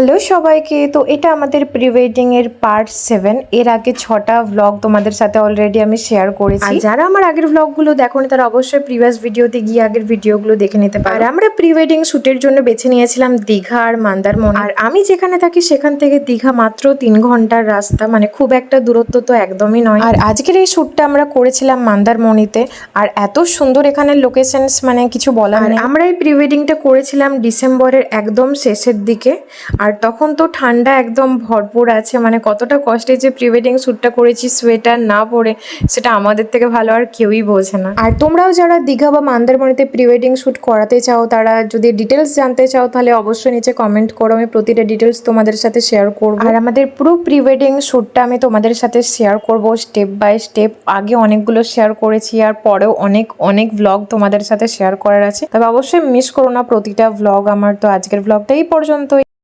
Hello সবাইকে। তো এটা আমাদের প্রি ওয়েডিং এর পার্ট 7। এর আগে 6টা ব্লগ তোমাদের সাথে অলরেডি আমি শেয়ার করেছি। আর যারা আমার আগের ব্লগগুলো দেখোনি তারা অবশ্যই প্রিভিয়াস ভিডিওতে গিয়ে আগের ভিডিওগুলো দেখে নিতে পারো। আর আমরা প্রি ওয়েডিং শুটের জন্য বেছে নিয়েছিলাম দীঘা আর মন্দারমণি। আর আমি যেখানে থাকি সেখান থেকে দীঘা মাত্র 3 ঘন্টার রাস্তা, মানে খুব একটা দূরত্ব তো একদমই নয়। আর আজকের এই শুটটা আমরা করেছিলাম মন্দারমণিতে। আর এত সুন্দর এখানে লোকেশনস, মানে কিছু বলার নেই। আমরা এই প্রি ওয়েডিংটা করেছিলাম ডিসেম্বরের একদম শেষের দিকে। আর তখন তো ঠান্ডা একদম ভরপুর আছে, মানে কতটা কষ্টে যে প্রি ওয়েডিং শ্যুটটা করেছি সোয়েটার না পরে, সেটা আমাদের থেকে ভালো আর কেউই বোঝে না। আর তোমরাও যারা দীঘা বা মন্দারমণিতে প্রি ওয়েডিং শ্যুট করাতে চাও, তারা যদি ডিটেলস জানতে চাও তাহলে অবশ্যই নিচে কমেন্ট করো, আমি প্রতিটা ডিটেলস তোমাদের সাথে শেয়ার করবো। আর আমাদের পুরো প্রি ওয়েডিং শ্যুটটা আমি তোমাদের সাথে শেয়ার করব স্টেপ বাই স্টেপ। আগে অনেকগুলো শেয়ার করেছি আর পরেও অনেক অনেক ভ্লগ তোমাদের সাথে শেয়ার করার আছে, তবে অবশ্যই মিস করো না প্রতিটা ভ্লগ আমার। তো আজকের ভ্লগটা এই পর্যন্তই।